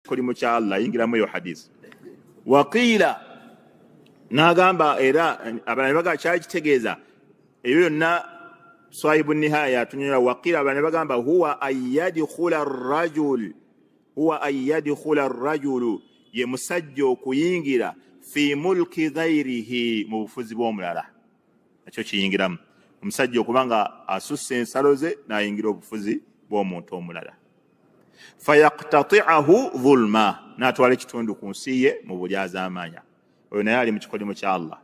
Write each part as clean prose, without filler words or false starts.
kikolimo kya Allah yingiramu eyo hadisi. Waqila n'agamba era abalala baga kyali kitegeeza ebyo byonna Swahibu Nihaya atunyola. Waqila abalala bagamba huwa ayyadkhula ar-rajulu ye musajja okuyingira fi mulki ghairihi mu bufuzi bw'omulala. Ekyo kiyingiramu omusajja okubanga asusse ensalo ze n'ayingira obufuzi bw'omuntu omulala. Fayaqtati'ahu dhulma, n'atwala ekitundu ku nsi ye mu bulyazaamaanya. Oyo naye ali mu kikolimo kya Allah.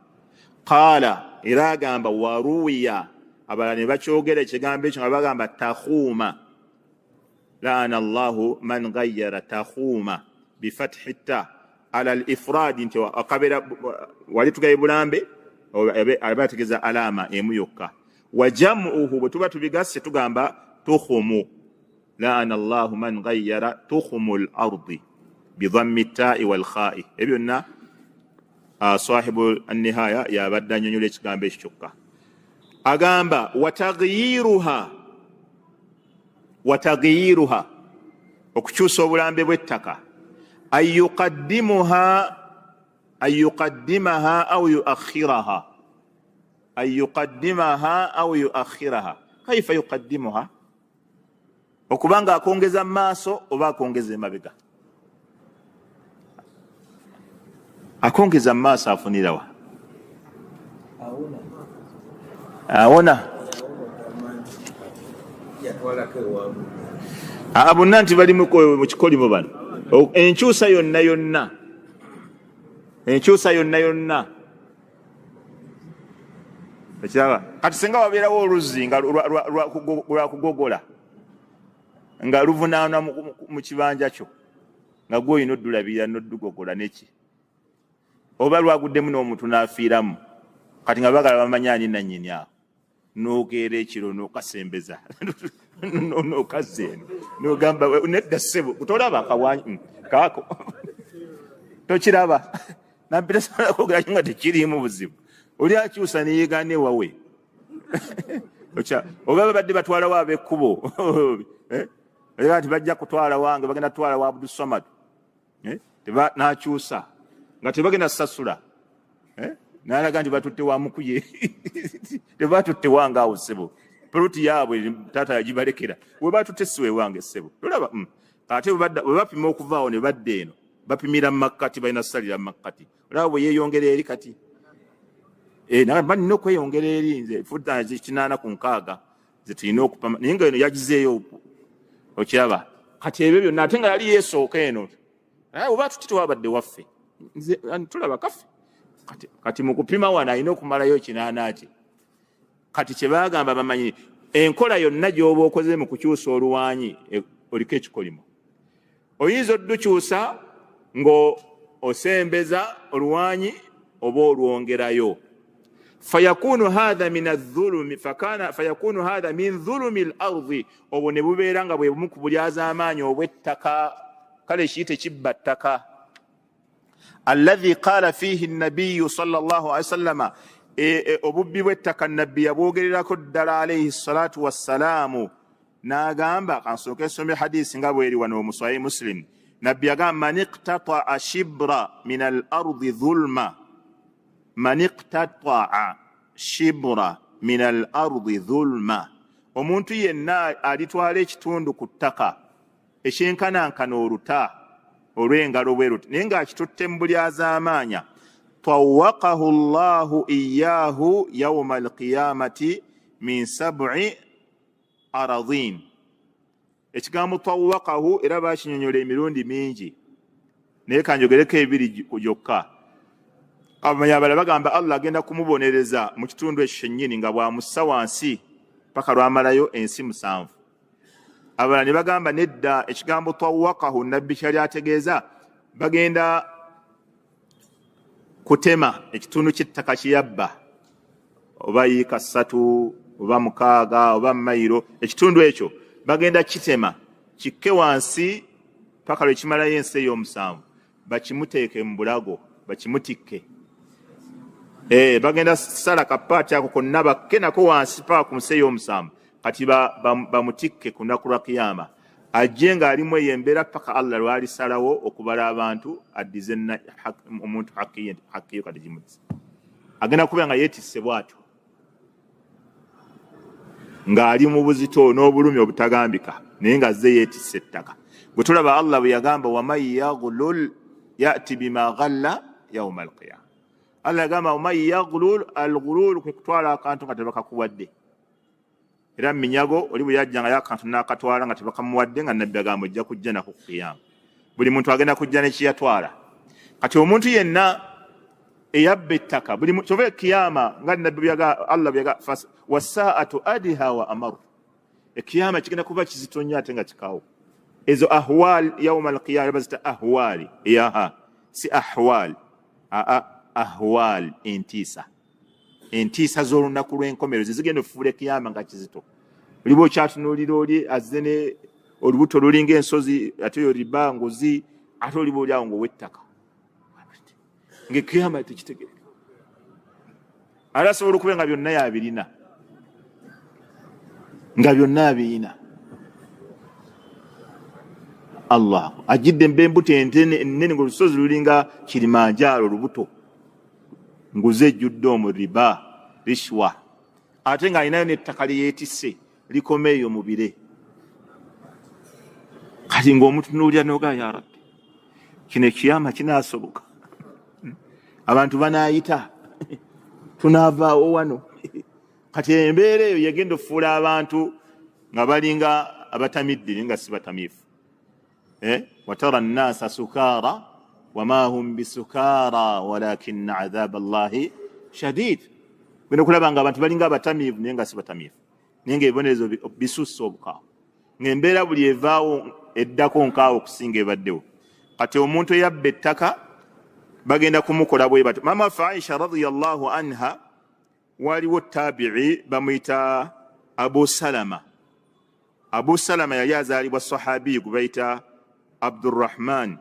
Qaala era agamba waruwiya, abalala ne bakyogera ekigambo ekyo nga bagamba takhuma. Laana Allahu man ghayyara takhuma bifathi ta ala al-ifrad, nti akabera wali tugaye bulambe abategeza alama emu yokka. Wa jam'uhu bwe tuba tubigasse tugamba tukhumu. Laana Allahu man ghayyara tukhumul ardi bidhammi ta'i wal kha'i. Ebyo na Sahibu an-Nihaya yabadde annyonnyola ekigambo ekyo kyokka. Agamba wataghyiruha okukyusa obulambe bw'ettaka. ayyuqaddimaha aw yuakhiraha. Kaifa yuqaddimuha? Okubanga akongeza maaso oba akongeza emabega. Akongeza maaso afunirawa awona bonna nti bali mu kikolimo bano. Enkyusa yonna ekiraba kati singa wabeerawo oluzzi nga lwakugogola nga luvunaana mu kibanja kyo nga gwoyina oddulabira n'oddugogola neki, oba lwaguddemu n'omuntu n'afiiramu, kati nga bagala bamanyani nannyini awo, n'ogeera ekiro n'okasembeza n'okazza eno n'ogamba nedda ssebo tolaba akawanyi kaako tokiraba nampita sobola kwogera nga tekiriimu buzibu. Oli akyusa neyeegaana ewawe oba babadde batwalawo ab'ekkubo era nti bajja kutwala wange bagenda kutwala wa Abdul Samad n'akyusa nga tebagenda sasula n'alaga nti batutte wa mukuye tebatutte wange awo ssebo, puluti yaabwe taata yagibalekera, we batutte si we wange ssebo tolaba. Ate bwe bapima okuvaawo ne badda eno bapimira mu makkati, balina salira mu makkati, olaba bwe yeeyongera eri kati nina okweyongera eri nze futa 8 zetulina okupama, naye nga eno yagizeeyo okiraba. Kati ebyo byonna ate nga yali yeesooka eno oba tuti tewabadde waffe nze tulaba kaffe. Kati mu kupima wano alina okumalayo 8 kye. Kati kye baagamba bamanyi enkola yonna gy'oba okoze mu kukyusa oluwanyi oliko ekikolimo. Oyinza oddukyusa ng'osembeza oluwanyi oba olwongerayo. Fayakunu hadha min adh-dhulumi fayakunu hadha min dhulumi al-ardi, obwo ne bubeera nga bwe bumu ku bulyazaamaanyi obw'ettaka. Kale kiyite kibba ttaka. Alladhi qala fihi an-nabiyyu sallallahu alayhi wasallama, obubbi bw'ettaka nabbi yabwogererako ddala alayhi salatu wassalaamu. N'agamba, kansooke nsome hadisi nga bweri wano mu Sahih Muslim. Nabbi yagamba man iqtata'a shibra min al-ardi dhulma, man iqtata'a shibra min al-ardi dhulma, omuntu yenna alitwala ekitundu ku ttaka ekyenkanankana oluta olw'engalo bwe luti naye ng'akitutte mu bulyazaamaanya, tawwaqahu Allahu iyyahu yawma al-qiyamati min 7 aradhin. Ekigambo tawwaqahu era bakinyonyola emirundi mingi, naye kanjogereko 2 gyokka. Abamanyi abalala bagamba Allah agenda kumubonereza mu kitundu ekyo kyennyini nga bw'amussa wansi paka lwamalayo ensi 7. Abalala ne bagamba nedda, ekigambo tawwaqahu nabbi kyali ategeeza bagenda kutema ekitundu ky'ettaka kiyabba, oba yiika 3 oba 6 oba mayiro, ekitundu ekyo bagenda kitema kikke wansi paka lwe kimalayo ensi ey'omusanvu, bakimuteeke mu bulago bakimutikke. Bagenda sala kapaati ako konna bakke nako wansi paka ku nsi ey'omusanvu, kati bamutikke ku lunaku lwa kiyama. ajje ng'alimu eyo embeera paka Allah lwalisalawo okubala abantu addize omuntu hakkiyo kati gimutise. Agenda kubeera nga yeetisse bw'atyo ng'ali mu buzito n'obulumi obutagambika naye nga azze yeetisse ettaka. Bwe tulaba Allah bwe yagamba waman yaghlul ya'ti bima ghalla yawma alqiyama. Allah yagamba waman yaghlul, alghulul kwe kutwala akantu nga tebakakuwadde. Era minyago oli bwe yajja nga y'akantu n'akatwala nga tebakamuwadde nga nabbi agamba ojja kujja nako ku qiyama. Buli muntu agenda kujja n'ekiyatwala. Kati omuntu yenna eyabba ettaka buli kyova ekiyama nga nabbi Allah bwe yaga wasaatu adiha wa amaru. Ekiyama kigenda kuba kizito nnyo ate nga kikawo. Ezo ahwal yawma alqiyama bazita ahwali yaha si ahwal ahwal entiisa z'olunaku lw'enkomero zigenda okufuula ekiyama nga kizito. Oli bw'okyatunuulira oli azze ne olubuto lulinga ensozi ate yo riba nguzi ate oli bw'oli awo ng'ow'ettaka ng'ekiyama tekitegereka. Ate asobola okuba nga byonna yabirina nga byonna abirina. Allah ajidde embuto ennene ng'olusozi lulinga Kilimanjaro olubuto nguze ejjudde omwo riba rishwa ate ng'alinayo n'ettaka lye yeetisse likomeeyo mu bire. Kati ng'omutunuulira n'ogaa ya Rabbi kino ekiyama kinaasoboka? Abantu banaayita tunaavaawo wano. Kati embeera eyo yagenda okufuula abantu nga balinga abatamidde nga si batamiifu. Watara nnasa sukaara wama hum bisukaara walakinna adhaaba Allahi shadid. Genda okulaba nga abantu balinga abatamiivu naye nga si batamiifu, naye ng'ebibonerezo bisusse obukaawo, ng'embeera buli evaawo eddako nkaawo okusinga ebaddewo. Kati omuntu eyabba ettaka bagenda kumukola bwe batyo. Maama waffe Aisha radiyallahu anha waliwo tabi'i bamuyita Abu Salama. Abu Salama yali azaalibwa sahabi gwe bayita Abdurrahman.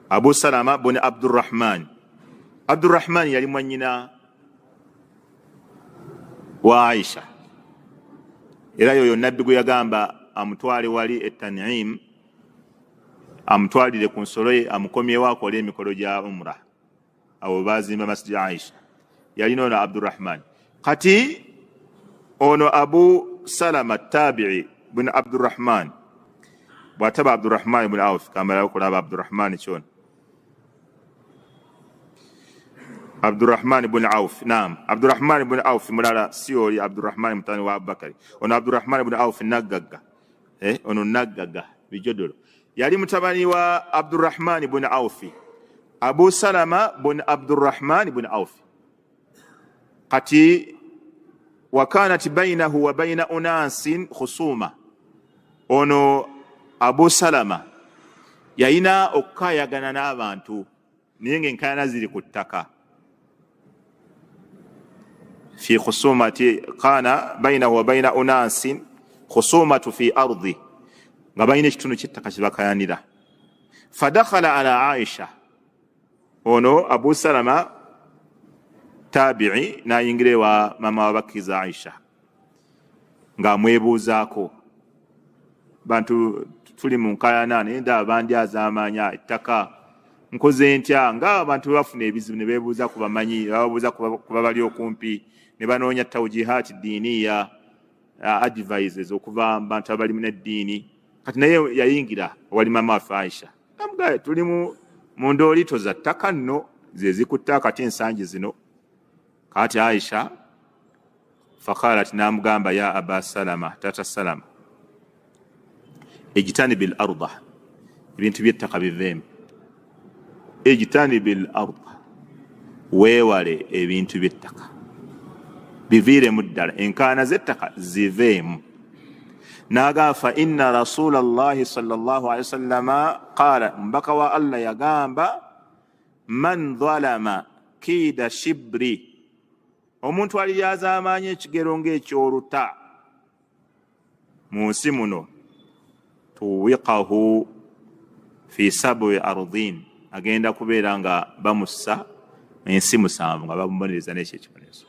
Abu Salama bune Abdurrahman. Abdurrahman yali mwannyina wa Aisha. Era yoyo nabbi gwe yagamba amutwale wali etan'im, amutwalire ku nsolo ye amukomyewo akole emikolo gya umra. Abo bazimba masjid Aisha. Yali nono Abdurrahman. Kati ono Abu Salama tabi'i bune Abdurrahman bw'ataba Abdurrahman ibn Auf kamala okulaba Abdurrahman kyona. Abdurrahman ibn Auf, naam, Abdurrahman ibn Auf mulala sioli Abdurrahman mutani wa Abubakari. Ono Abdurrahman ibn Auf naggaga, ono naggaga bijodolo. Yali mutabani wa Abdurrahman ibn Auf. Abu Salama ibn Abdurrahman ibn Auf. Kati wakanat bainahu wa baina unasin khusuma. Ono Abu Salama yayina okukayagana n'abantu naye ng'enkayana ziri ku ttaka. في خصومة كان بينه وبين أناس خصومة في أرضه غبين اشتنو چتaka kibakayanira. فدخل على عائشة. ono Abu Salama tabi'i nayingire wa mama wabakiza Aisha nga mwebuuzaako bantu tuli mu nkayana nenda abandi azamanya ettaka nkoze ntya nga abantu bafuna ebizibu ne beebuuza ku bamanyi babuuza ku babali okumpi ne banoonya tawjihati diniya advices okuva abantu abali mu ddiini. Kati naye yayingira wali mama waffe Aisha amugaye tuli mu ndoolito za ttaka nno ze zikutta kati ensangi zino. Kati Aisha faqalat namugamba ya Aba Salama tata Salama ejitani bil arda ebintu by'ettaka biveemu. Ejitani bil arda weewale ebintu by'ettaka biviiremu ddala, enkaana z'ettaka ziveemu. N'agamba inna rasulallahi sallallahu alaihi wasallama qaala, mbaka wa Allah yagamba man dhalama kiida shibri, omuntu ali yazaamaanya ekigero ng'ekyoluta mu nsi muno, tuwiqahu fi sab'i ardin, agenda kubeera nga bamussa ensi 7 nga bamubonereza n'ekyo ekibonerezo.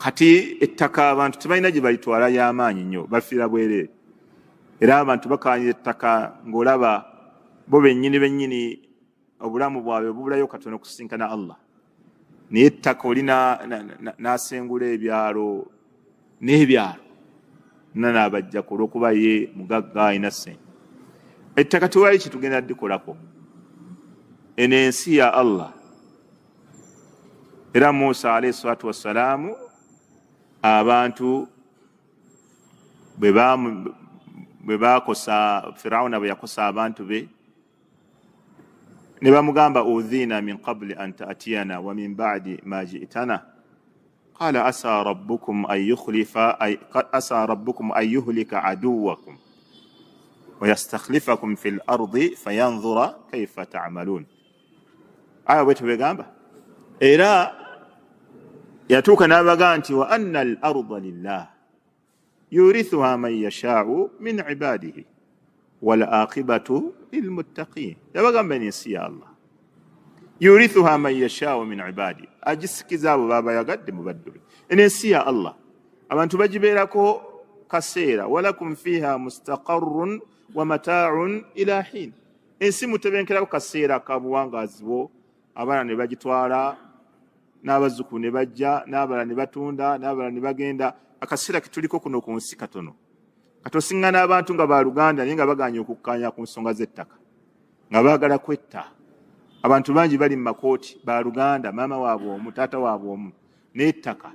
kati ettaka abantu tebalina gye balitwala y'amaanyi nnyo, bafiira bwereere. Era abantu bakaanyira ettaka ng'olaba bo bennyini obulamu bwabwe bubulayo katono kusinkana Allah. Naye ettaka oli n'asengula ebyalo n'ebyalo n'abajjako olw'okuba ye mugagga alina ssente. Ettaka tewali kitugenda ddikolako. Eno ensi ya Allah. Era Musa alayhi salatu wassalaamu abantu bwe bakosa Firawuna bwe yakosa abantu be ne bamugamba udhina min qabli an ta'tiyana wa min ba'di ma ji'tana qala asa rabbukum an yuhlika aduwakum wa yastakhlifakum fil ardi fayanzura kayfa ta'malun. Aya bwe tubegamba era yatuuka n'abaga nti wa anna al arda lillah yurithuha man yasha'u min ibadihi wal aqibatu lil muttaqin. Yabagamba n'ensi ya Allah yurithuha man yasha'u min ibadihi, agisikiza abo babayagadde mu baddu be. Ensi ya Allah abantu bagibeerako kaseera, walakum fiha mustaqarrun wa mata'un ila hin. Ensi mutebenkerako kaseera kabuwangaazi bwo, abaana ne bagitwala n'abazzukulu ne bajja, n'abalala ne batunda, n'abalala ne bagenda. Akaseera ketuliko kuno ku nsi katono, katosiŋŋana abantu nga baluganda naye nga baganye okukkaanya ku nsonga z'ettaka, nga baagala kwetta. Abantu bangi bali mu makooti baluganda, maama waabwe omu, taata waabwe omu, n'ettaka.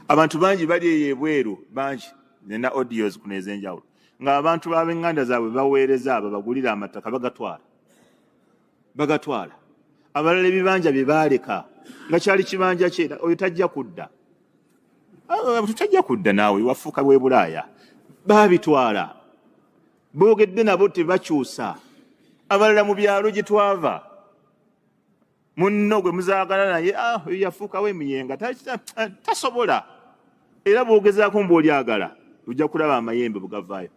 Abantu bangi bali eyo ebweru, bangi nena audios kuno ez'enjawulo, nga abantu b'ab'eŋŋanda zaabwe baweereza babagulira amataka bagatwala. Abalala ebibanja bye baaleka nga kyali kibanja kye, oyo tajja kudda. Tutajja kudda naawe wafuuka bwe Bulaaya. Baabitwala boogedde nabo tebakyusa. Abalala mu byalo gye twava munno gwe muzaagala naye oyo yafuukawo emiyenga tasobola. Era boogezaako mb'olyagala ojja kulaba amayembe bugavaayo,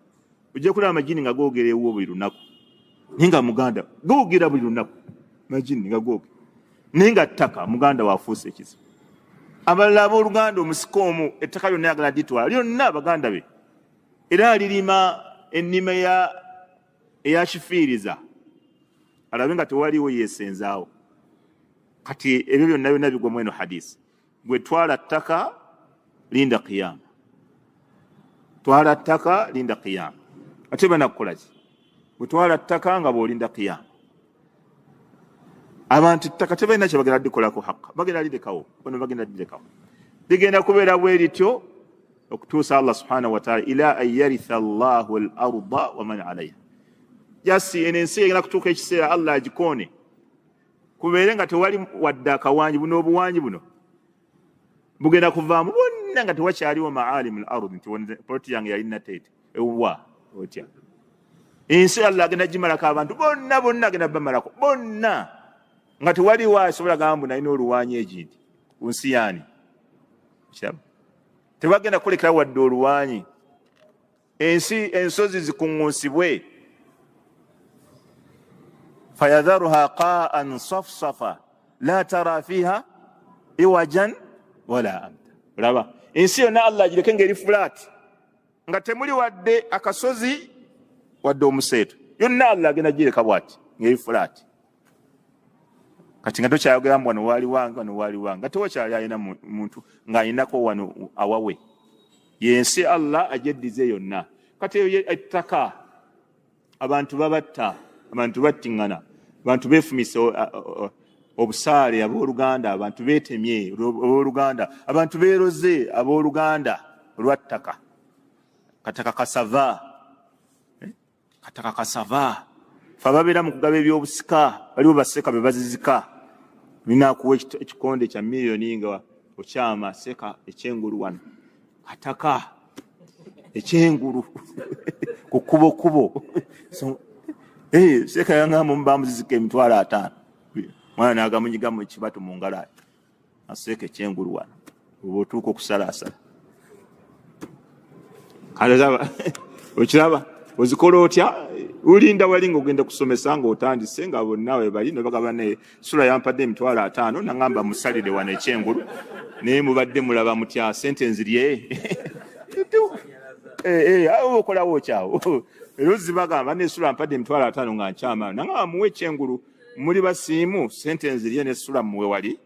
ojja kulaba amagini nga googera ewuwo buli lunaku. Naye nga muganda googera buli lunaku, magini nga googera, naye nga ttaka muganda waafuuse ekizibu. Abalala abooluganda omusika omu ettaka lyonna yagala ditwala lyonna abaganda be, era alirima ennima eya kifiiriza alabe nga tewaliwo yeesenzaawo. Kati ebyo byonna bigwamu eno hadisi. Gwe twala ttaka linda qiyama, twala ttaka linda qiyama. Ate banakukola ki? Gwe twala ttaka nga bw'olinda qiyama. Abantu ettaka tebalina kye bagenda likolako haqqa, bagenda lirekawo, bano bagenda lirekawo. Ligenda kubeera bwe lityo okutuusa Allah subhanahu wa ta'ala ila an yaritha Allahu al arda wa man alayha. Jasi ensi egenda kutuuka ekiseera Allah agikoone, kubeere nga tewali wadde akawanji buno, obuwanji buno bugenda kuvaamu bonna nga tewakyaliwo maalim al ardi, nti poloti yange yalina teete ewa otya. Ensi Allah agenda gimalako abantu bonna agenda bamalako bonna, nga tewaliwo asobola gamba nalina oluwanyi egindi ku nsi yaani. Tebagenda kulekera wadde oluwanyi. Ensozi zikuŋŋunsibwe, fayadharuha qa'an safsafa la tara fiha iwajan wala amta. Olaba ensi yonna Allah agireke ng'eri fulaati, nga temuli wadde akasozi wadde omuseeto, yonna Allah agenda gireka bw'ati ng'eri fulaati. Kati nga tokyayogera mbu wano waali wange, nga tewakyali alina muntu ng'alinako wano awawe. Yensi Allah agyeddize yonna. Kati eyo ettaka abantu babatta, abantu battiŋŋana, abantu beefumisa obusaale abooluganda, abantu beetemye abooluganda, abantu beeroze abooluganda olwattaka. Kataka kasava, kataka kasava. Fe ababeera mu kugaba ebyobusika baliwo baseka be bazizika, binakuwa ekikonde kya miliyoni nga okyama seka ekyengulu wano, kataka ekyengulu ku kubo. Seka yangamba mubamuzizika emitwalo 5, mwana n'agamunyigamu ekibatu mu ngalo ate aseka ekyengulu wano, oba otuuka okusalaasala. Kale okiraba ozikola otya ulinda wali ng'ogenda kusomesa ng'otandise nga bonna bali ne bagamba ne sula yampadde emitwalo 5 nangamba musalire wano ekyengulu naye mubadde mulaba mutya sente nzirye okolawo kyawo erozi bagamba ne sula yampadde emitwalo 5 nga nkyama nangamba muwe ekyengulu muli basiimu sente nzirye ne sula muwe wali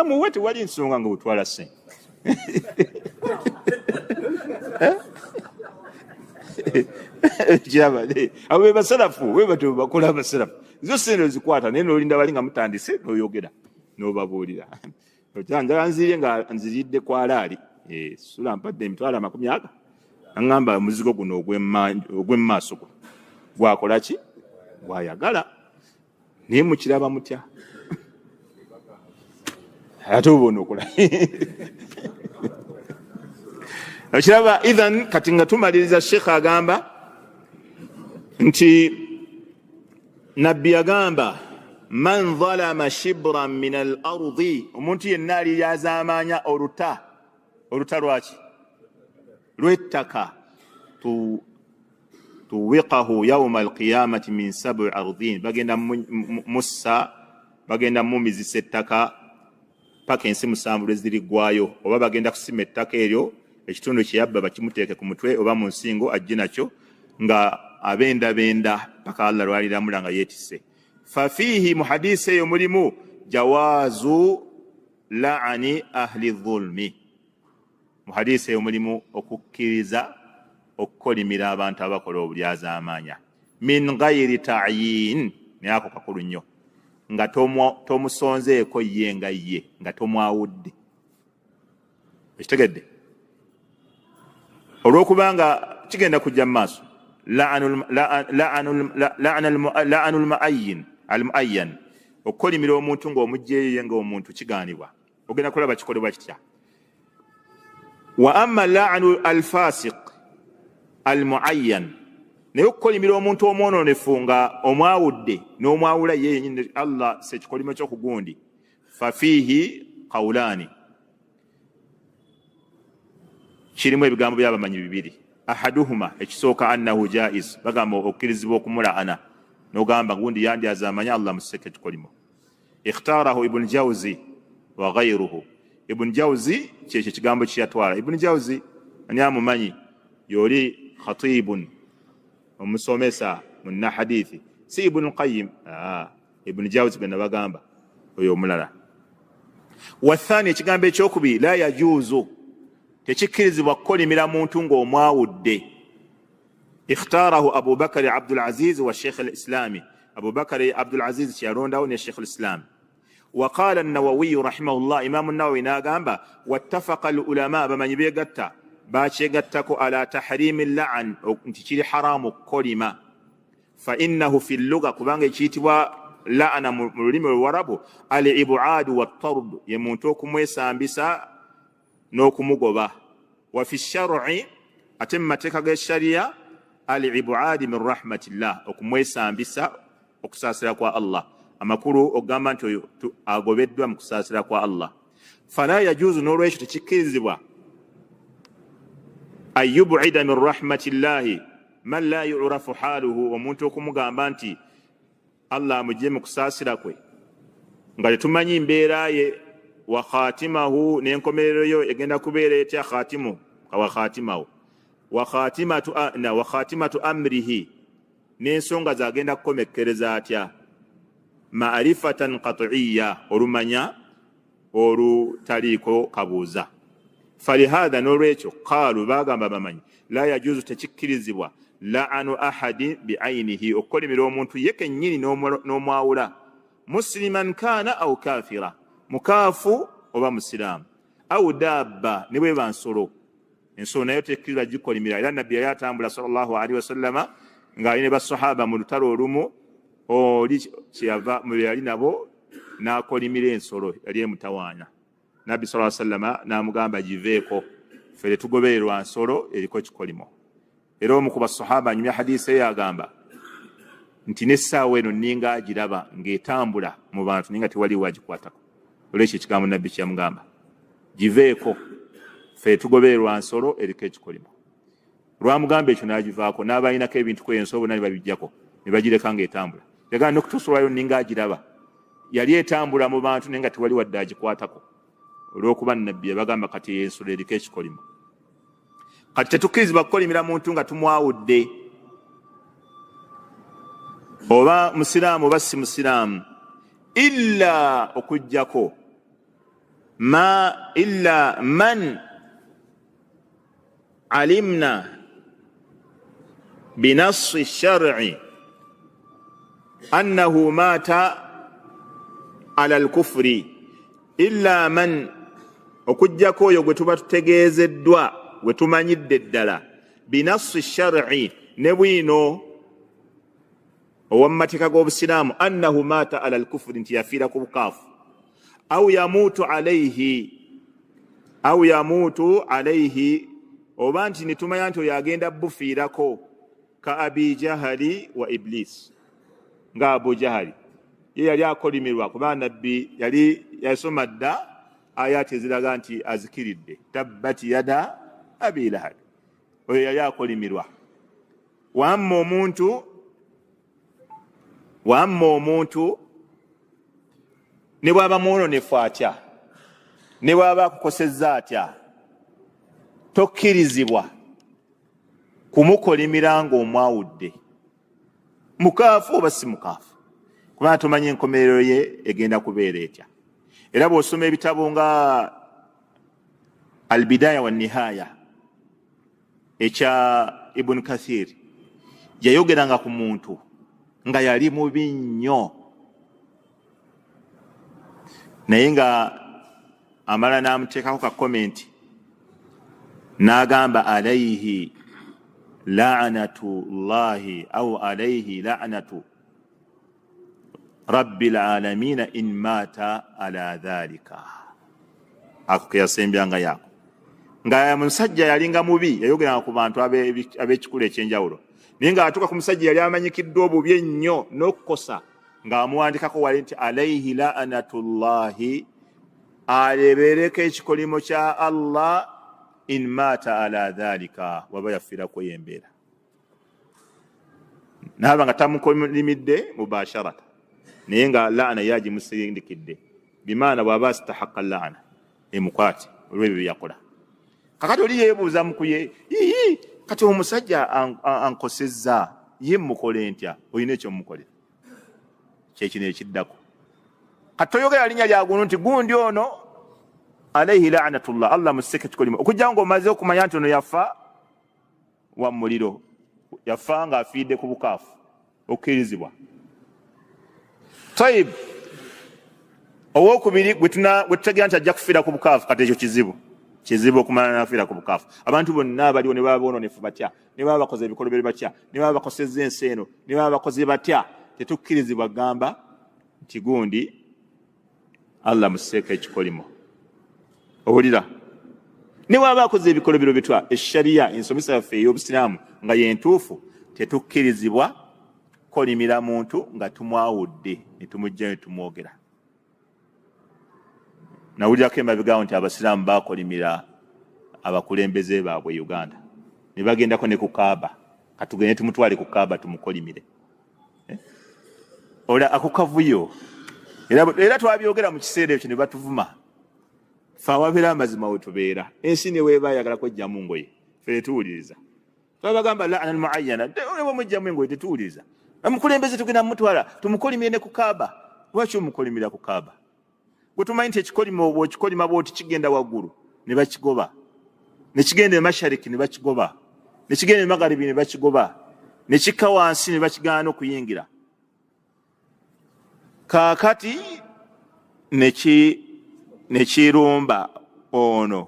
muwe tewali nsonga nga butwala sente abo basalafu webatu bakola basalafu zo sente zikwata naye nolinda bali nga mutandise noyogera nobabuulira njala nzirye nga nziridde kwalaali sula mpadde emitwalo 40 aŋŋamba omuzigo guno ogw'emmaaso gwakola ki gwayagala naye mukiraba mutya ate obona okola okiraba idhan kati nga tumaliriza sheekh agamba nti nabbi agamba man zalama shibran min al ardi omuntu yenna ali yazamanya oluta lwaki lw'ettaka tuwiqahu yawma alqiyamati min 7 ardin bagenda mussa bagenda mumizisa ettaka paka ensi 7 lwezirigwayo oba bagenda kusima ettaka eryo ekitundu kyeyabba bakimuteeke ku mutwe oba mu nsingo ajje nakyo nga abendabenda paka Allah lwaliramula nga yeetisse fafihi mu hadisi eyo mulimu jawaazu la'ani ahli dhulmi mu hadisi eyo mulimu okukkiriza okukolimira abantu abakola obulyazaamaanya min ghairi ta'yin nako kakulu nnyo nga tomusonzeeko ye nga ye nga tomwawudde ekitegedde olw'okubanga kigenda kujja mu maaso la'anul muayyan okukolimira omuntu ng'omugjeyo nga omuntu kigaanibwa ogenda kulaba kikolebwa kitya wa amma la'anu alfasiq almuayyan naye okukolimira omuntu omwononefu nga omwawudde n'omwawula ye yennyini Allah sekikolimo ky'okugundi fafihi qawlaani kirimu ebigambo by'abamanyi bibiri ahaduhuma ekisooka annahu jaiz bagamba okkirizibwa okumulaana n'ogamba gundi yandyaza amanya Allah museke kikolimo ikhtarahu ibn jawzi wa ghayruhu ibn jawzi kyekyo kigambo kiyatwala ibn jawzi ani amumanyi yoli khatibun omusomesa munna hadithi si ibn qayyim ibn jawzi gwe nabagamba oyo omulala wathani ekigambo ekyokubiri la yajuzu tekikkirizibwa kukolimira muntu ng'omwawudde ikhtarahu abu bakari abdul aziz wa sheikh al-islami abu bakari abdul aziz kyalondawo ne sheikh al-islam وقال النووي رحمه الله امام النووي ناغامبا واتفق العلماء بمن بيغتا باچيغتاكو على تحريم اللعن انتي حرام كلمه فانه في اللغه كبانغ چيتوا لعن مولم الورب الابعاد والطرد يمونتوكو mwesambisa n'okumugoba wa fi shar'i atemmateka ga sharia al-ib'ad min rahmatillah okumwesambisa okusaasira kwa Allah amakulu ogamba nti oyo agobeddwa mu kusaasira kwa Allah fala yajuzu n'olwekyo tekikkirizibwa ayub'ida min rahmatillahi man la yu'rafu haluhu omuntu okumugamba nti Allah amugye mu kusaasira kwe nga tetumanyi mbeera ye wa khatimahu n'enkomerero yo egenda kubeera etya khatimu wa khatimahu wa khatimatu amrihi n'ensonga zagenda kukomekkereza atya ma'rifatan qat'iyya olumanya olutaliiko kabuuza falihadha n'olwekyo qaalu bagamba bamanyi la yajuzu tekikkirizibwa la'anu ahadi bi'aynihi okukolimira omuntu ye kennyini n'omwawula musliman kana au kafira mukaafu oba musiraamu au dabba ne bwe bansolo ensolo nayo tekkirizibwa gikolimira era nabbi yali atambula sallallahu alaihi wasallama ng'ali ne basahaba mu lutalo olumu oli kyeyava mu yali nabo n'akolimira ensolo yali emutawaanya nabbi sallallahu alaihi wasallama n'amugamba giveeko fere tugobererwa nsolo eriko kikolimo era omu ku basahaba anyumya hadisi eyo agamba nti n'essaawa eno ninga agiraba ng'etambula mu bantu ninga tewali wagikwatako olwekyo ekigambo nabbi kyamugamba giveeko fere tugobererwa nsolo eriko ekikolimo lwamugamba ekyo n'agivaako n'abalinako ebintu kwensobo nali babijjako ne bagireka ng'etambula yagamba n'okutuusulwayo ninga agiraba yali etambula mu bantu naye nga tewali wadde agikwatako olw'okuba nnabbi yabagamba kati ensolo eriko ekikolimo kati tetukkirizibwa kukolimira muntu nga tumwawudde oba musiraamu oba si musiraamu illa okujjako illa man alimna binassi shar'i annahu mata ala alkufri illa man okujjako oyo gwe tuba tutegeezeddwa gwe tumanyidde ddala binassi shar'i ne bwino owammateeka g'obusiraamu annahu mata ala alkufri nti yafiira ku bukaafu au yamuutu alayhi oba nti netumanya nti oyo agenda bufiirako ka abi jahali wa iblis nga abu jahali ye yali akolimirwa kuba nabbi yali yasoma dda ayati eziraga nti azikiridde tabbat yada abi lahabi oyo yali akolimirwa wamma omuntu ne bwaba mwononefu atya ne bwaba akukosezza atya tokkirizibwa kumukolimira ng'omwawudde mukaafu oba si mukaafu kubanga tomanya enkomerero ye egenda kubeera etya era bw'osoma ebitabo nga albidaya wa nihaya ekya ibuni kathir yayogeranga ku muntu nga yali mubi nnyo naye nga amala n'amuteekako ka komenti n'agamba alayhi la'natu llahi au alayhi la'natu rabbil alamina in mata ala dhalika ako keyasembyanga yako nga musajja yalinga mubi yayogeranga ku bantu ab'ekikulu ekyenjawulo naye nga atuuka ku musajja yali amanyikiddwa obubi ennyo n'okukosa ng'amuwandikako wali nti alayhi la'natu llahi alebereko ekikolimo kya Allah in mata ala dhalika waba yafiirako yembeera naaba nga tamukolimidde mubasharata naye nga laana yagimusindikidde bimaana bw'aba asitahaqa laana emukwate olw'ebyo byakola kakati oli yeebuuza mukuye kati omusajja ankosezza ye mukole ntya olina ekyomukolera kyekino ekiddako kati toyogera linnya lya guno nti gundi ono alayhi la'natullah Allah museke kikolimo okujja ng'omaze okumanya nti ono yafa wa muliro yafa ng'afiidde ku bukaafu okkirizibwa tayib owokubiri gwe tutegeera nti ajja kufiira ku bukaafu kati ekyo kizibu okumala nafiira ku bukaafu abantu bonna abaliwo ne baba boononefu batya ne baba bakoze ebikolobero batya ne baba bakosezza ensi eno ne baba bakoze batya tetukkirizibwa gamba nti gundi Allah museeka ekikolimo owulira ne baba bakoze ebikolobero bitwa eshariya ensomesa yaffe ey'obusiraamu nga yentuufu tetukkirizibwa kolimira muntu nga tumwawudde ne tumujja ne tumwogera nawulirako emabegaawo nti abasiraamu bakolimira abakulembeze baabwe Uganda ne bagendako ne ku Kaaba katugende tumutwale ku Kaaba tumukolimire ola ako kavuyo era twabyogera mu kiseera ekyo ne batuvuma fe awabeera amazima we tubeera ensi ne weeba ayagala kwejjamu ngoye fe tuwuliriza twabagamba laana almuayyana bwemujjamu engoye tetuwuliriza omukulembeze tugenda mumutwala tumukolimire ne ku Kaaba lwaki omukolimira ku Kaaba gwe tumanyi nti ekikolimo bw'okikolima bw'oti kigenda waggulu ne bakigoba ne kigenda emashariki ne bakigoba ne kigenda emagaribi ne bakigoba ne kikka wansi ne bakigaana okuyingira kaakati ne kirumba ono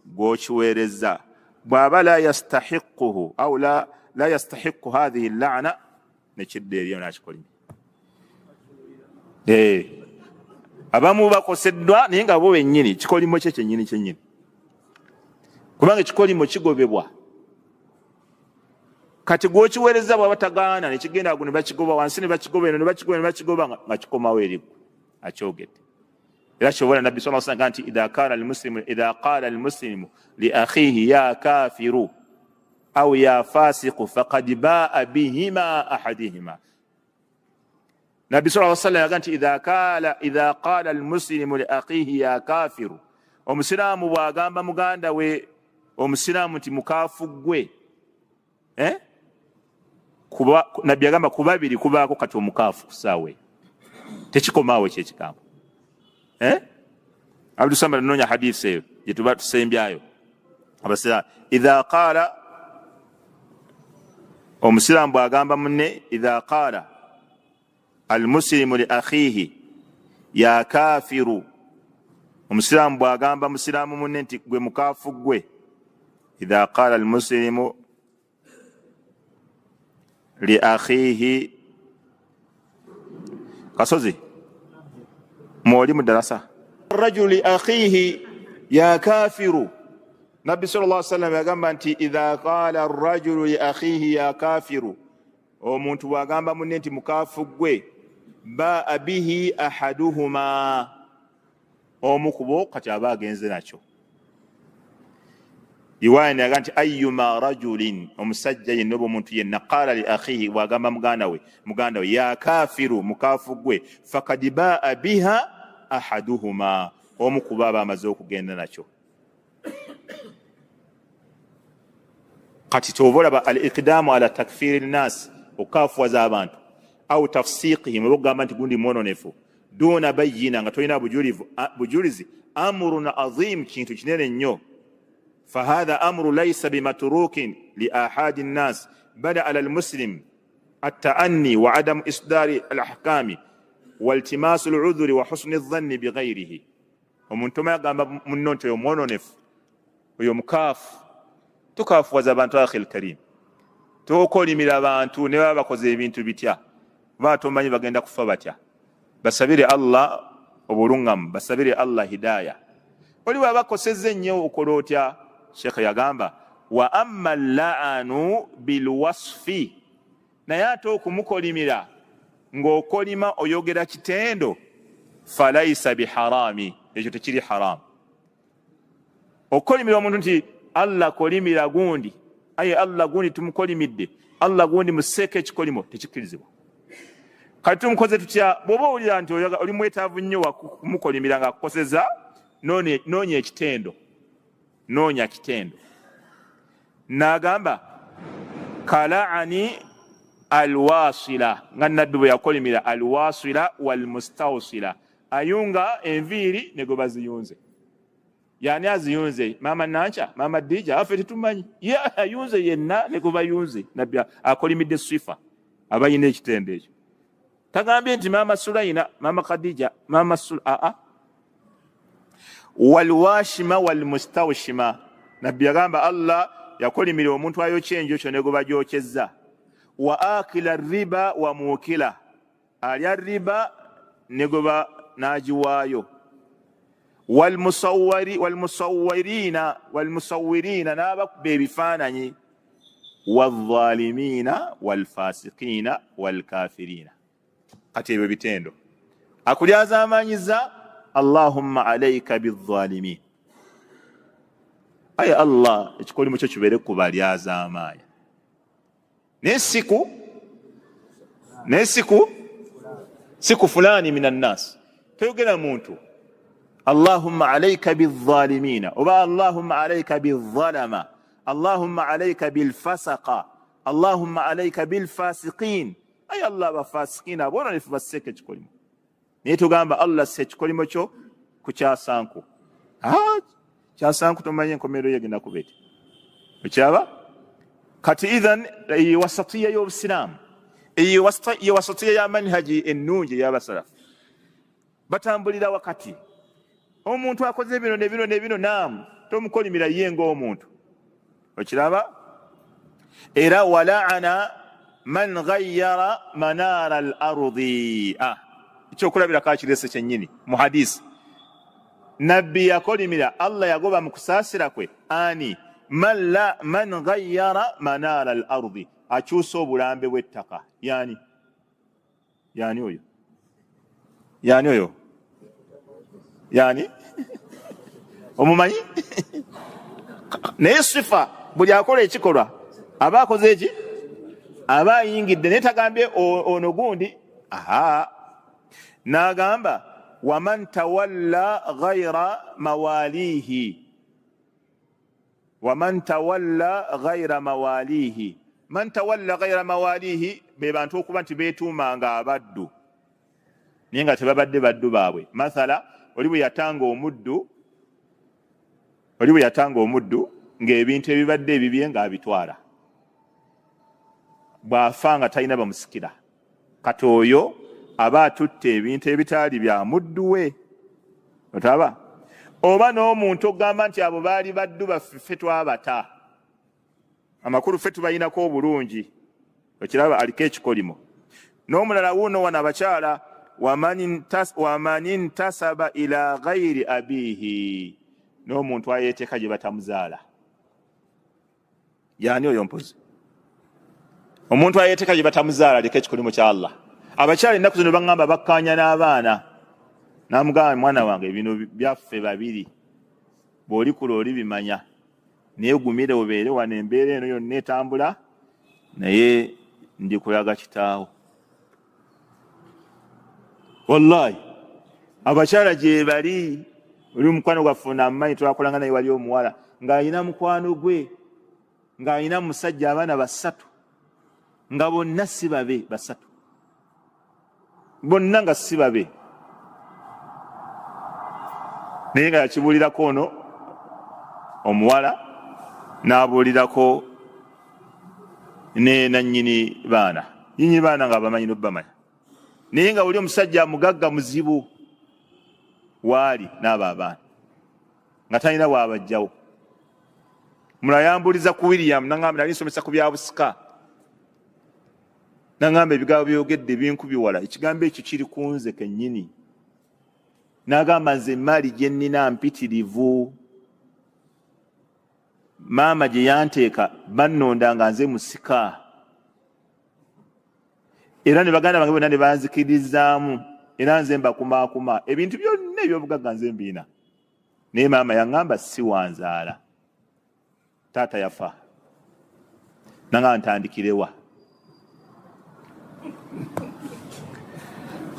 gw'okiweerezza bw'aba la yastahiquhu au la yastahiqu hadhihi llaana ne kidda eriyo n'akikolimye abamu bakoseddwa naye nga bo bennyini kikolimo kye kyennyini kubanga ekikolimo kigobebwa kati gw'okiweereza bw'aba tagaana ne kigenda ago ne bakigoba wansi ne bakigoba eno ne bakigoba nga kikomawo eri akyogedde era kyobola nabbi sallallahu alayhi wa sallam nti idha qala almuslimu li akhihi ya kafiru أو يا فاسق فقد باء بهما أحدهما. نبي صلى الله عليه وسلم قال إذا قال المسلم لأخيه يا كافر ومسلم وغامبا مغاندا we omusiraamu nti mukaafu gwe nabbi agamba ku babiri kubaako kati omukaafu kusaawe tekikomaawo kyekigambo Abdussamad noonya hadisi eyo gye tuba tusembyayo abasira idha qaala omusiraamu bw'agamba munne idha qaala almuslimu li akhihi ya kafiru omusiraamu bw'agamba musiraamu munne nti gwe mukaafu gwe idha qala almuslimu li akhihi kasozi mwoli mu darasa rajulu li akhihi ya kafiru nabbi sallallahu alaihi wasallam yagamba nti idha qala arrajulu li akhihi ya kafiru omuntu bw'agamba munne nti mukaafu gwe baa bihi ahaduhuma omukubo kati aba agenze nakyo riwaya yaga nti ayyuma rajulin omusajja yenna omuntu yenna qala li akhihi bw'agamba muganda we ya kafiru mukaafu gwe fakad baa biha ahaduhuma omukubo aba amaze okugenda nakyo. kati tovolaba al iqdamu ala takfiri nnas okafuwaza abantu au tafsiqihim okugamba nti gundi mwononefu duna bayina nga tolina bujulizi amrun azim kintu kinene nnyo فهذا أمر ليس بمتروك لآحاد الناس بل على المسلم التأني وعدم إصدار الأحكام والتماس العذر وحسن الظن بغيره ومن ثم يقام من نونت يوم ونونف ويوم تكاف وزبانت أخي الكريم توكولي ملابانتو نوابا كوزي بنتو بيتيا باتو ماني بغندا كفاباتيا بسبيري الله وبرونغم بسبيري الله هداية ولي بابا كوسيزي نيو وكولوتيا Sheikh yagamba wa amma la'anu bil wasfi nayato okumukolimira ng'okolima oyogera kitendo falaysa biharami ekyo tekiri haram okolimira omuntu nti Allah kolimira gundi aye Allah gundi tumukolimidde Allah gundi museke ekikolimo tekikirizibwa kati tumukoze tutya bw'oba owulira nti oli mwetaavu nnyo wakumukolimira ng'akukoseza noonya ekitendo noonya kitendo n'agamba kala'ani alwasila nga nabbi bwe yakolimira alwasila walmustawsila ayunga enviiri ne gwe baziyunze yani aziyunze mama nancha mama dija afe tetumanyi ye ayunze yenna ne gwe bayunze nabbi akolimidde sifa abayina ekitendo ekyo tagambye nti mama Sulaina mama Khadija mama walwashima walmustawshima nabbi yagamba Allah yakolimira omuntu ayokya enjokyo ne goba gyokyezza wa akila riba wa muukila alya riba ne goba nagiwaayo walmusawwirina n'abakuba ebifaananyi wadhalimina walfasiqina walkafirina kati ebyo bitendo akulyazamanyiza Allahumma alayka bidh-dhalimin ay Allah ekikolimo kyo kibeere ku balyazaamaanya nesiku siku fulani minan nas toyogera muntu Allahumma alayka bidh-dhalimina oba Allahumma alayka bidh-dhalama Allahumma alayka bil-fasaqa Allahumma alayka bil-fasiqin ay Allah bafasiqina abona ne fubaseke ekikolimo naye tugamba Allah se ekikolimo kyo ku kyasanku kyasanku tomanye enkomerero yegenda kubeti okyaba kati idhan wasatiya y'obusiramu wasatiya ya manhaji ennungi y'abasalafu batambulira wakati omuntu akoze bino nebino naamu tomukolimira ye ng'omuntu okiraba era wala'ana man ghayyara manara al-ardi ekyokulabira kakirese kyennyini mu hadisi nabbi yakolimira Allah yagoba mu kusaasira kwe ani man ghayyara manara al-ardi akyusa obulambe bw'ettaka yani oyo yani omumanyi naye sifa buli akola ekikolwa aba akoze ki aba ayingidde naye tagambye ono gundi n'agamba waman tawalla ghayra mawalihi man tawalla ghayra mawalihi be bantu okuba nti beetuumanga abaddu naye nga tebabadde baddu baabwe. Mathala oli bwe yatanga omuddu ng'ebintu ebibadde ebibye ng'abitwala, bw'afa nga talina bamusikira, kati oyo aba atutte ebintu ebitaali bya muddu we. Otaba oba n'omuntu ogamba nti abo baali baddu baffe, ffe twabata, amakulu ffe tubayinako obulungi, okiraba aliko ekikolimo. N'omulala wuuno wano abakyala, waman intasaba ila ghayri abihi, n'omuntu ayeeteka gye batamuzaala. Yani oyo mpozi omuntu ayeeteka gye batamuzaala aliko ekikolimo kya Allah. Abakyala ennaku zino baŋŋamba bakkaanya n'abaana, namugamba mwana wange bino byaffe babiri, bw'olikula oli bimanya, naye gumire obeere wano embeera eno yonna etambula, naye ndikulaga kitaawo. Wallahi abakyala gye bali, oli mukwano gwaffe n'amanyi twakolanga naye wali omuwala ng'alina mukwano gwe, ng'alina musajja abaana basatu, nga bonna si babe, basatu bonna nga si babe, naye nga yakibuulirako ono omuwala n'abuulirako ne nannyini baana, nnyini baana nga bamanyi n'obamanya, naye nga oli omusajja mugagga muzibu waali n'abo abaana nga talina bwabajjawo. Mulala yambuuliza ku William, n'angamba nali nsomesa ku bya busika, n'angamba ebigambo byogedde binkubiwala, ekigambo ekyo kiri ku nze kennyini. N'agamba nze emmaali gye nnina mpitirivu, maama gye yanteeka bannonda nga nze musika, era ne baganda bange bonna ne banzikiririzaamu, era nze mbakumaakuma, ebintu byonna eby'obugagga nze mbiina. Naye maama yaŋŋamba si wanzaala, taata yafa, nanga ntandikirewa.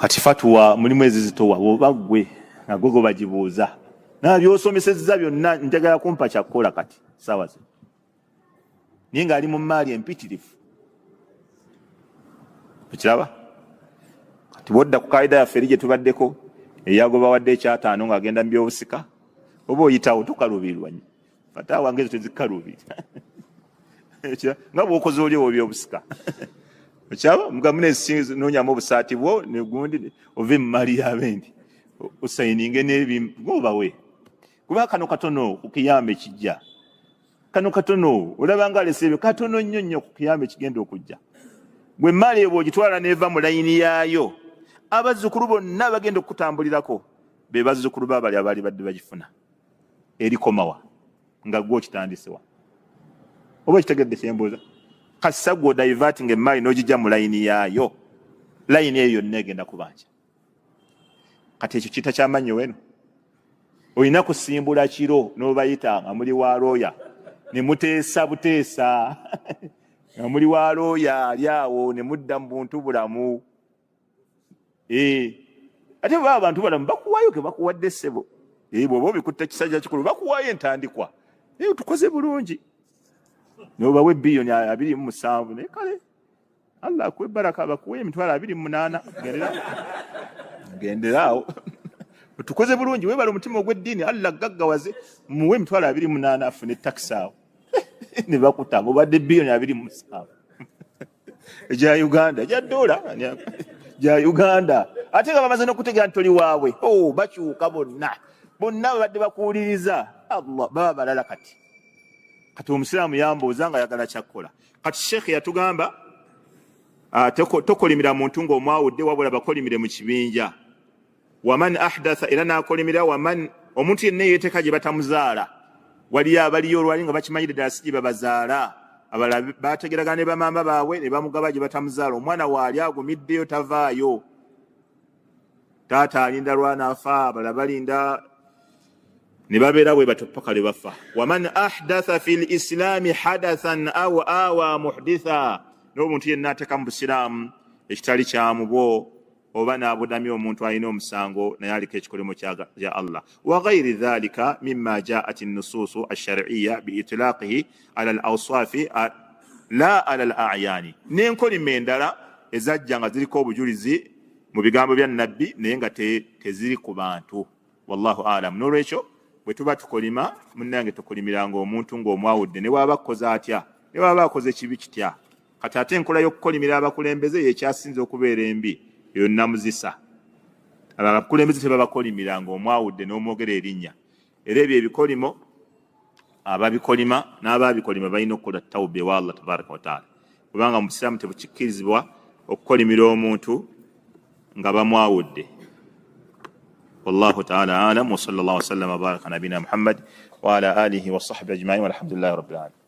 Kati fatuwa mulimu ezizitowa oba ggwe nagwe gwe bagibuuza, na by'osomesezza byonna njagala kumpa kyakukola kati saawa zino, naye ng'ali mu maali empitirivu. Okiraba? Kati bw'odda ku kaayida yaffe eri gye tubaddeko eyagoba wadde ekyataano ng'agenda mu by'obusika, oba oyitawo tokaluubirwa nnyo, fata wange ezo tezikaluubirira nga bw'okoze oli ewo by'obusika. Okyaba mugamu n'oonyamu obusaati bwo negundi ove mu maali y'abendi osayininge n'ebimgobawe, kuba kano katono ku kiyamba ekijja, kano katono olaba nga alese ebyo katono nnyo nnyo ku kiyamba ekigenda okujja. Gwe maali eyo bw'ogitwala n'eva mu layini yaayo, abazzukulu bonna bagenda okutambulirako be bazzukulu baabali abaali badde bagifuna erikomawa nga gwe okitandisewa. Oba ekitegedde kyembuuza? Kasa gwo diverting emmaali n'ogijja mu layini yaayo, layini eyo yonna egenda kubanja. Kati ekyo kita kyamannyo weno, olina kusimbula kiro n'obayita nga muli wa looya ne muteesa buteesa nga muli wa looya ali awo ne mudda mu buntu bulamu. Ate baba abantu balamu bakuwaayo ke bakuwadde ssebo, bw'oba obikutte kisajja kikulu bakuwaayo entandikwa, tukoze bulungi n'obawe biliyoni 27, naye kale Allah akuwe baraka bakuwe emitwalo 28, genderaawo tukoze bulungi, webala omutima ogw'eddiini, Allah gaggawaze muwe emitwalo 28 afune takisi awo ne bakutaba obadde biliyoni 27 egya Uganda, egya dola gya Uganda, ate nga bamaze n'okutegera nti toli waabwe. Bakyuka bonna babadde bakuwuliriza, Allah baba balala. Kati omusiraamu yambuuza nga ayagala kyakkola. Kati Sheikh yatugamba tokolimira muntu ng'omwawudde, wabula bakolimire mu kibinja. Waman ahdatha, era n'akolimira omuntu yenna yeeteeka gye batamuzaala. Waliyo abaliyo olwali nga bakimanyire ddala si gye babazaala, abalala bategeragana ne bamamba baabwe ne bamugaba gye batamuzaala. Omwana waali agumiddeyo tavaayo, taata alinda lwana afa, abalala balinda ne babeera bwe batyo paka lwe bafa. Waman ahdatha fi lislaami hadathan aw awa muhditha, n'omuntu yenna ateeka mu busiraamu ekitali kyamubo oba n'abudamya omuntu alina omusango naye aliko ekikolimo kya Allah. Wa ghayri dhalika mimma jaat an-nusus ash-shar'iyya bi itlaqihi ala al-awsafi la ala al-a'yani, n'enkolimo endala ezajja nga ziriko obujulizi mu bigambo bya nabbi naye nga teziri ku bantu. Wallahu a'lam. N'olwekyo bwe tuba tukolima munnange tukolimiranga omuntu ng'omwawudde ne bw'aba akoze atya, ne bw'aba akoze kibi kitya. Kati ate enkola y'okukolimira abakulembeze yekyasinze okubeera embi, eyo namuzisa. Abakulembeze tebabakolimira ng'omwawudde n'omwogera erinnya. Era ebyo ebikolimo ababikolima n'abaabikolima balina okukola tawba ewa Allah tabaraka wa taala, kubanga mu Busiraamu tebukikkirizibwa okukolimira omuntu nga bamwawudde. والله تعالى أعلم وصلى الله وسلم وبارك على نبينا محمد وعلى آله وصحبه أجمعين والحمد لله رب العالمين.